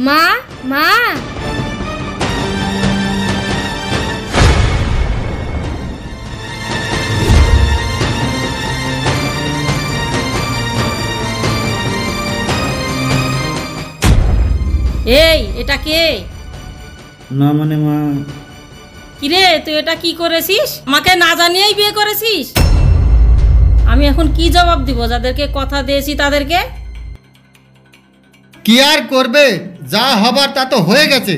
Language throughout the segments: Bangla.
মা মা এই এটা কে? না মানে মা, কিরে তুই এটা কি করেছিস? আমাকে না জানিয়েই বিয়ে করেছিস? আমি এখন কি জবাব দিব যাদেরকে কথা দিয়েছি তাদেরকে? কি আর করবে, যা হবার তা তো হয়ে গেছে।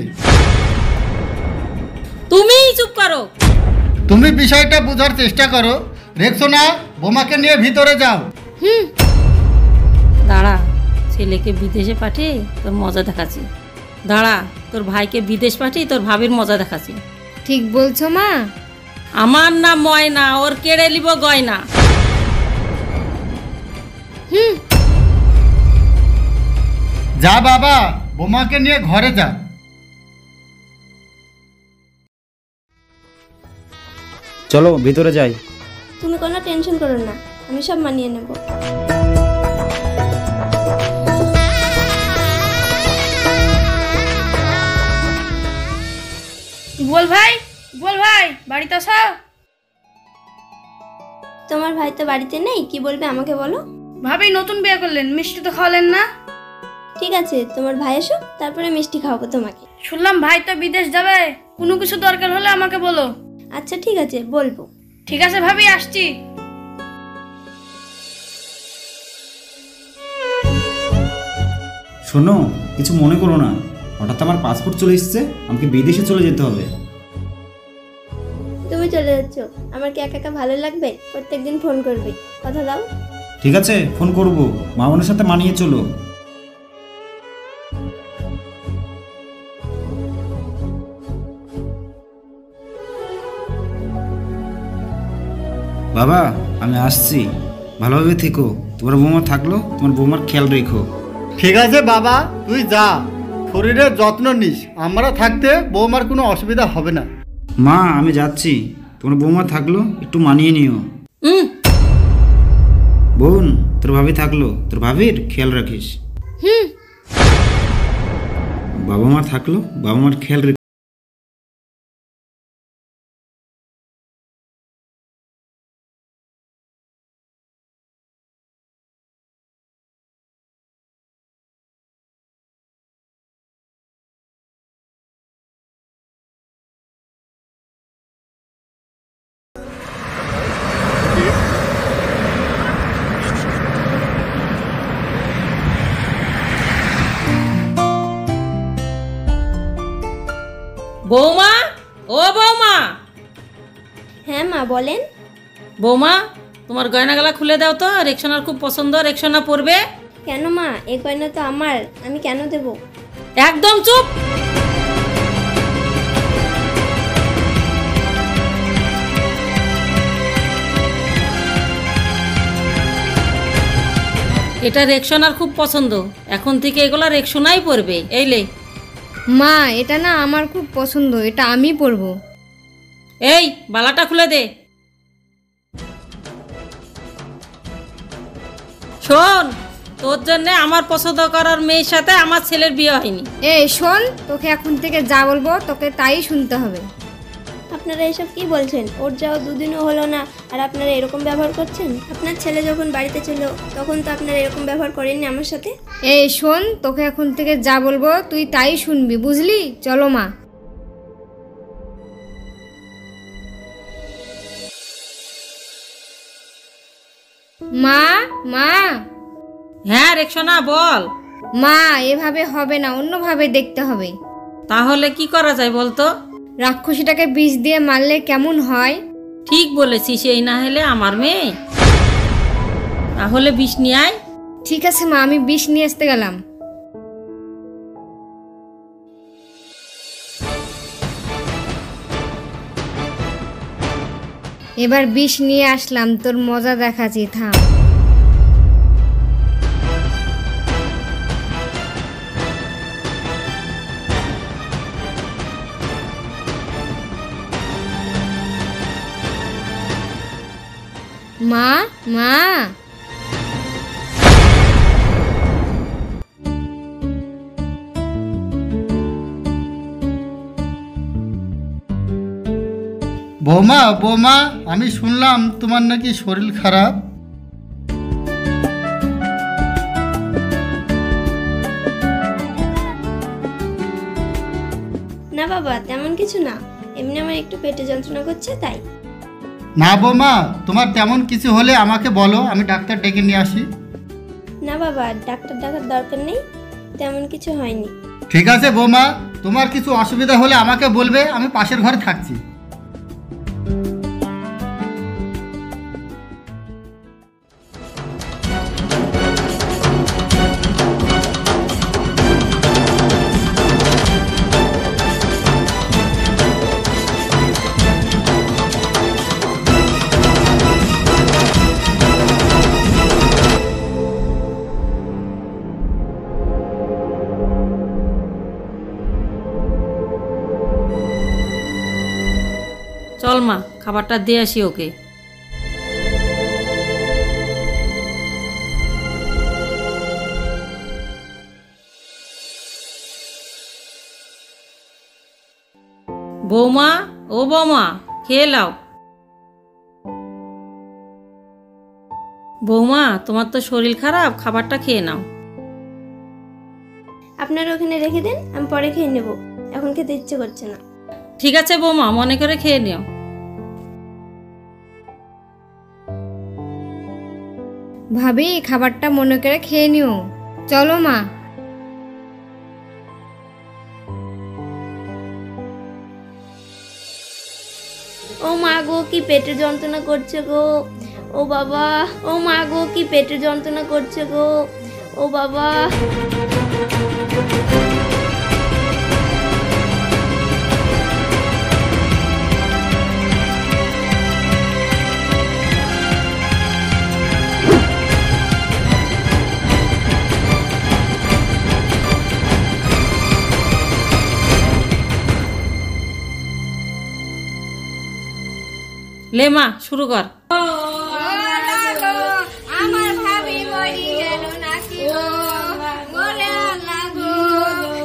তুমিই চুপ করো। তুমি বিষয়টা বোঝার চেষ্টা করো। রেক্সোনা, বোমাকে নিয়ে ভিতরে যাও। দাঁড়া, ছেলেকে বিদেশে পাঠিয়ে তোর মজা দেখাচ্ছি। দাঁড়া, তোর ভাইকে বিদেশ পাঠিয়ে তোর ভাবির মজা দেখাচ্ছি। ঠিক বলছো মা। আমার নাম ময়না, ওর কেড়ে নিব গয়না। যা বাবা, বোমাকে নিয়ে ঘরে যা। চলো ভিতরে যাই। তুমি কোনো টেনশন করো না, আমি সব মানিয়ে নেব। বল ভাই, বল ভাই, বাড়িতে আসো। তোমার ভাই তো বাড়িতে নেই, কি বলবে আমাকে বলো। ভাবি নতুন বিয়ে করলেন, মিষ্টি তো খাওয়ালেন না। ঠিক আছে, তোমার ভাই এসো, তারপরে মিষ্টি খাওয়াবো তোমাকে। শুনলাম ভাই তো বিদেশ যাবে, কোনো কিছু দরকার হলে আমাকে বলো। আচ্ছা ঠিক আছে, বলবো। ঠিক আছে ভাবি, আসছি। শোনো, কিছু মনে করো না, হঠাৎ আমার পাসপোর্ট চলে এসেছে, আমাকে বিদেশে চলে যেতে হবে। তুমি চলে যাচ্ছ, আমার কি একা একা ভালো লাগবে? প্রত্যেকদিন ফোন করবে, কথা দাও। ঠিক আছে, ফোন করব। মা বোনের সাথে মানিয়ে চলো। বাবা, আমি আসছি, ভালোভাবে থেকো। তোমার বৌমা থাকলো, তোমার বৌমার খেয়াল রেখো। ঠিক আছে বাবা, তুই যা, শরীরের যত্ন নিস। আমরা থাকতে বৌমার কোনো অসুবিধা হবে না। মা, আমি যাচ্ছি, তোমার বৌমা থাকলো, একটু মানিয়ে নিও। বোন, তোর ভাবি থাকলো, তোর ভাবির খেয়াল রাখিস। বাবা মা থাকলো, বাবা মার খেয়াল রেখে। বৌমা, ও বৌমা। হ্যাঁ মা, বলেন। বৌমা, তোমার গয়নাগালা খুলে দাও তো, রেক্সোনার খুব পছন্দ, রেক্সোনা পরবে। কেন মা, এই গয়না তো আমার, আমি কেন দেব? একদম চুপ। এটা রেক্সোনার খুব পছন্দ, এখন থেকে এগুলা রেক্সোনাই পরবে। এই লে। মা, এটা না আমার খুব পছন্দ, এটা আমি পরবো। এই বালাটা খুলে দে। শোন, তোর জন্য আমার পছন্দ করার মেয়ের সাথে আমার ছেলের বিয়ে হয়নি। এই শোন, তোকে এখন থেকে যা বলবো তোকে তাই শুনতে হবে। আপনারা এসব কি বলছেন? ওর যাওয়া দুদিনও হলো না, আর আপনারা এরকম ব্যবহার করছেন? আপনার ছেলে যখন বাড়িতে ছিল তখন তো আপনারা এরকম ব্যবহার করেননি আমার সাথে। এই শোন, তোকে এখন থেকে যা বলবো তুই তাই শুনবি, বুঝলি? চলো মা। মা মা হ্যাঁ রেক্সোনা, বল। মা, এভাবে হবে না, অন্যভাবে দেখতে হবে। তাহলে কি করা যায় বলতো? রাক্ষসীটাকে বিষ দিয়ে মারলে কেমন হয়? ঠিক বলেছিস, এই না হলে আমার মেয়ে। তাহলে বিষ নিয়ে আয়। ঠিক আছে মা, আমি বিষ নিয়ে আসতে গেলাম। এবার বিষ নিয়ে আসলাম, তোর মজা দেখাচ্ছি, থাম। মা মা বৌমা বৌমা, আমি শুনলাম তোমার নাকি শরীর খারাপ। না বাবা, তেমন কিছু না, এমনি আমার একটু পেটে যন্ত্রণা করছে তাই। না বৌমা, তোমার তেমন কিছু হলে আমাকে বলো, আমি ডাক্তার ডেকে নিয়ে আসি। না বাবা, ডাক্তার দেখার দরকার নেই, তেমন কিছু হয়নি। ঠিক আছে বৌমা, তোমার কিছু অসুবিধা হলে আমাকে বলবে, আমি পাশের ঘরে থাকছি। চল মা, খাবারটা দিয়ে আসি ওকে। বৌমা, ও বৌমা, খেয়ে নাও। বৌমা, তোমার তো শরীর খারাপ, খাবারটা খেয়ে নাও। আপনারা ওখানে রেখে দেন, আমি পরে খেয়ে নেব, এখন খেতে ইচ্ছে করছে না। ঠিক আছে বৌমা, মনে করে খেয়ে নিও। ভাবি, খাবারটা মনে করে খেয়ে নিও। চলো মা। ও মা গো, কি পেটে যন্ত্রণা করছে গো। ও বাবা, ও মা গো, কি পেটে যন্ত্রণা করছে গো। ও বাবা। লে মা, শুরু কর। আমার ভাবি মরি গেল নাকি গো, মরে আল্লাহ গো,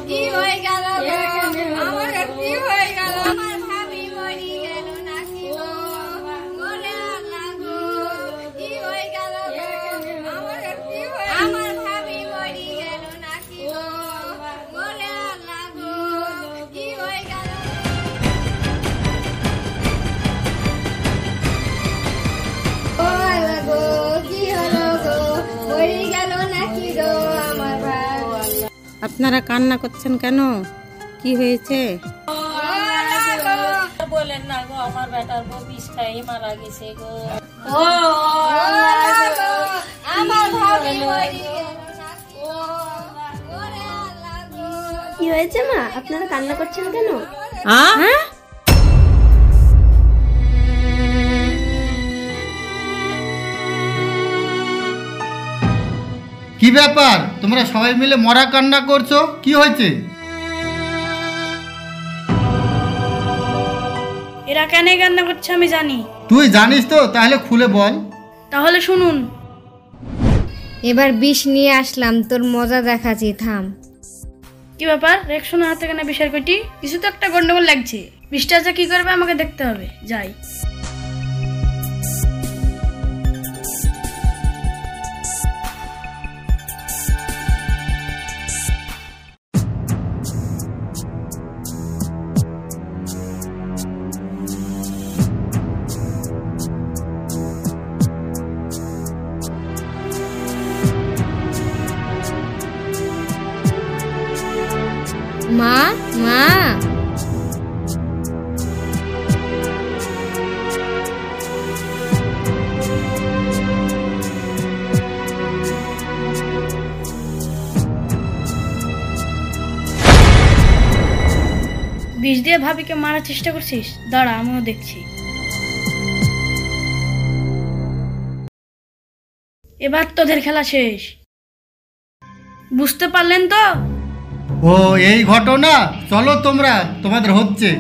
কি হয়ে গেল গো, আমার কি হয়ে গেল। আমার ভাবি মরি গেল নাকি গো, মরে আল্লাহ গো, কি হয়ে গেল গো, আমার কি হয়ে। আমার ভাবি মরি গেল নাকি গো, মরে আল্লাহ গো, কি হয়ে গেল। আপনারা কান্না করছেন কেন? কি হয়েছে? বলেন না গো, আমার বেটার বউ বিষ খাই মারা গেছে গো। কি হয়েছে মা, আপনারা কান্না করছেন কেন? হ্যাঁ, কি ব্যাপার, তোমরা সবাই মিলে মরা কান্না করছো, কি হয়েছে? এরা কেন কান্না করছে আমি জানি। তুই জানিস তো, তাহলে খুলে বল। তাহলে শুনুন। এবার বিষ নিয়ে আসলাম, তোর মজা দেখাচ্ছি, থাম। কি ব্যাপার, রেকশনের হাতে কেন বিষের কটি? কিছু তো একটা গন্ডগোল লাগছে। বিষটা যে কি করবে আমাকে দেখতে হবে, যাই। মা, মা, বিষ দিয়ে ভাবিকে মারার চেষ্টা করছিস? দাঁড়া, আমিও দেখছি। এবার তোদের খেলা শেষ, বুঝতে পারলেন তো? ও এই ঘটনা, চলো তোমরা, তোমাদের হচ্ছে।